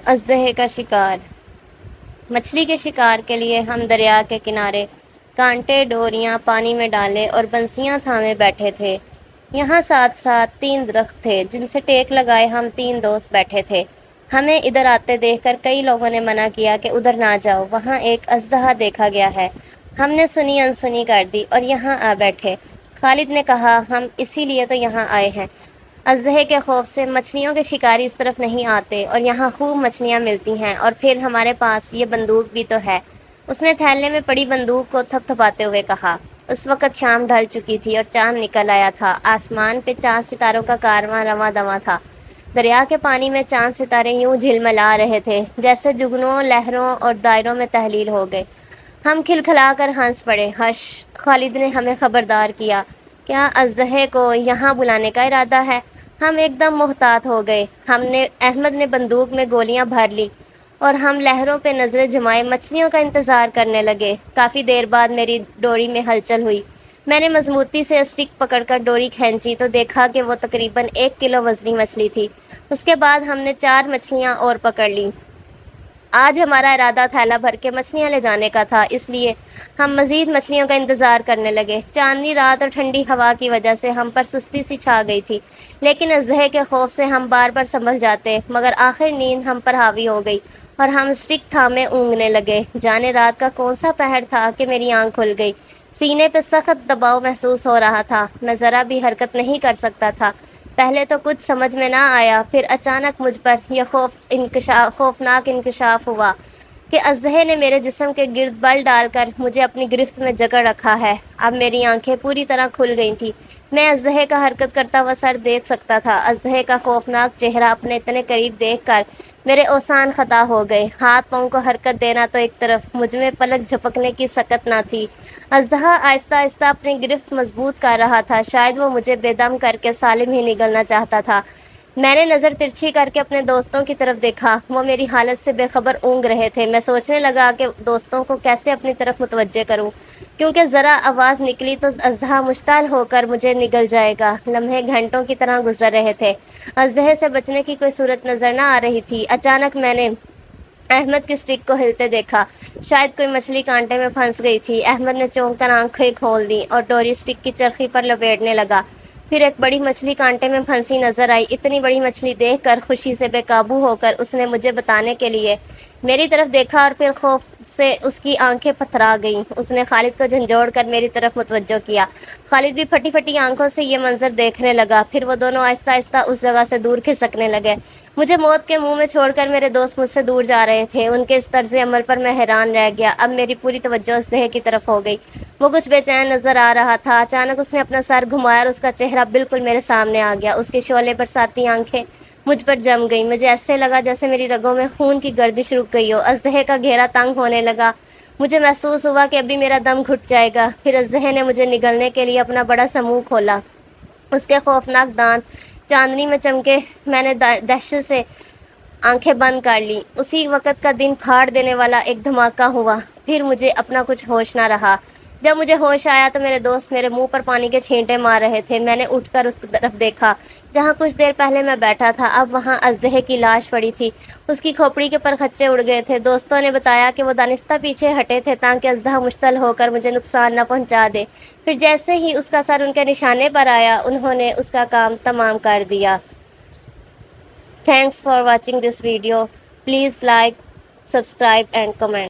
अजदहे का शिकार। मछली के शिकार के लिए हम दरिया के किनारे कांटे डोरियां पानी में डाले और बंसियां थामे बैठे थे। यहाँ साथ साथ 3 दरख्त थे जिनसे टेक लगाए हम 3 दोस्त बैठे थे। हमें इधर आते देखकर कई लोगों ने मना किया कि उधर ना जाओ, वहाँ एक अजदहा देखा गया है। हमने सुनी अनसुनी कर दी और यहाँ आ बैठे। खालिद ने कहा, हम इसीलिए तो यहाँ आए हैं। अजदहे के खौफ से मछलियों के शिकारी इस तरफ नहीं आते और यहाँ खूब मछलियाँ मिलती हैं, और फिर हमारे पास ये बंदूक भी तो है। उसने थैले में पड़ी बंदूक को थपथपाते हुए कहा। उस वक़्त शाम ढल चुकी थी और चांद निकल आया था। आसमान पे चांद सितारों का कारवां रवां दवां था। दरिया के पानी में चांद सितारे यूं झिलमिला रहे थे जैसे जुगनों, लहरों और दायरों में तहलील हो गए। हम खिलखिलाकर हंस पड़े। हश, खालिद ने हमें खबरदार किया। क्या अजदहे को यहाँ बुलाने का इरादा है? हम एकदम मुहतात हो गए। अहमद ने बंदूक में गोलियां भर ली और हम लहरों पे नज़रें जमाए मछलियों का इंतज़ार करने लगे। काफ़ी देर बाद मेरी डोरी में हलचल हुई। मैंने मजबूती से स्टिक पकड़कर डोरी खींची तो देखा कि वो तकरीबन 1 किलो वज़नी मछली थी। उसके बाद हमने 4 मछलियाँ और पकड़ लीं। आज हमारा इरादा थैला भर के मछलियाँ ले जाने का था, इसलिए हम मज़ीद मछलियों का इंतज़ार करने लगे। चांदनी रात और ठंडी हवा की वजह से हम पर सुस्ती सी छा गई थी, लेकिन अजदहे के खौफ से हम बार बार संभल जाते, मगर आखिर नींद हम पर हावी हो गई और हम स्टिक थामे ऊँघने लगे। जाने रात का कौन सा पहर था कि मेरी आँख खुल गई। सीने पे सख्त दबाव महसूस हो रहा था। मैं ज़रा भी हरकत नहीं कर सकता था। पहले तो कुछ समझ में ना आया, फिर अचानक मुझ पर यह खौफनाक इंकशाफ हुआ कि अजदहे ने मेरे जिस्म के गिर्द बल डालकर मुझे अपनी गिरफ्त में जकड़ रखा है। अब मेरी आंखें पूरी तरह खुल गई थीं। मैं अजदहे का हरकत करता हुआ सर देख सकता था। अजदहे का खौफनाक चेहरा अपने इतने करीब देखकर मेरे ओसान खता हो गए। हाथ पाँव को हरकत देना तो एक तरफ, मुझ में पलक झपकने की सकत ना थी। अजदहा आहिस्ता आहिस्ता अपनी गिरफ्त मजबूत कर रहा था। शायद वो मुझे बेदम करके सालिम ही निगलना चाहता था। मैंने नज़र तिरछी करके अपने दोस्तों की तरफ देखा। वो मेरी हालत से बेखबर ऊँघ रहे थे। मैं सोचने लगा कि दोस्तों को कैसे अपनी तरफ मुतवज्जे करूं, क्योंकि ज़रा आवाज़ निकली तो अजदहा मुश्ताल होकर मुझे निगल जाएगा। लम्हे घंटों की तरह गुजर रहे थे। अजदहे से बचने की कोई सूरत नज़र न आ रही थी। अचानक मैंने अहमद की स्टिक को हिलते देखा। शायद कोई मछली कांटे में फंस गई थी। अहमद ने चौंक कर आंखें खोल दी और डोरी स्टिक की चरखी पर लपेटने लगा। फिर एक बड़ी मछली कांटे में फंसी नजर आई। इतनी बड़ी मछली देखकर खुशी से बेकाबू होकर उसने मुझे बताने के लिए मेरी तरफ देखा और फिर खौफ से उसकी आंखें पथरा गईं। उसने खालिद को झंझोड़ कर मेरी तरफ मुतवज्जो किया। खालिद भी फटी फटी आंखों से ये मंजर देखने लगा। फिर वो दोनों आहिस्ता आहिस्ता उस जगह से दूर खिसकने लगे। मुझे मौत के मुंह में छोड़कर मेरे दोस्त मुझसे दूर जा रहे थे। उनके इस तर्ज अमल पर मैं हैरान रह गया। अब मेरी पूरी तवज्जो अजदहे की तरफ हो गई। वो कुछ बेचैन नजर आ रहा था। अचानक उसने अपना सर घुमाया और उसका चेहरा बिल्कुल मेरे सामने आ गया। उसकी शोले बरसाती आंखें मुझ पर जम गई। मुझे ऐसे लगा जैसे मेरी रगों में खून की गर्दिश रुक गई हो। अजदहे का घेरा तंग होने लगा। मुझे महसूस हुआ कि अभी मेरा दम घुट जाएगा। फिर अजदहे ने मुझे निगलने के लिए अपना बड़ा सा मुँह खोला। उसके खौफनाक दांत चांदनी में चमके। मैंने दहशत से आंखें बंद कर ली। उसी वक़्त का दिन फाड़ देने वाला एक धमाका हुआ। फिर मुझे अपना कुछ होश ना रहा। जब मुझे होश आया तो मेरे दोस्त मेरे मुंह पर पानी के छींटे मार रहे थे। मैंने उठकर उस तरफ देखा जहां कुछ देर पहले मैं बैठा था। अब वहां अजदहे की लाश पड़ी थी। उसकी खोपड़ी के परखच्चे उड़ गए थे। दोस्तों ने बताया कि वो दानिस्ता पीछे हटे थे ताकि अजदहा मुश्तल होकर मुझे नुकसान न पहुंचा दे। फिर जैसे ही उसका सर उनके निशाने पर आया, उन्होंने उसका काम तमाम कर दिया। Thanks for watching this video. Please like, subscribe and comment.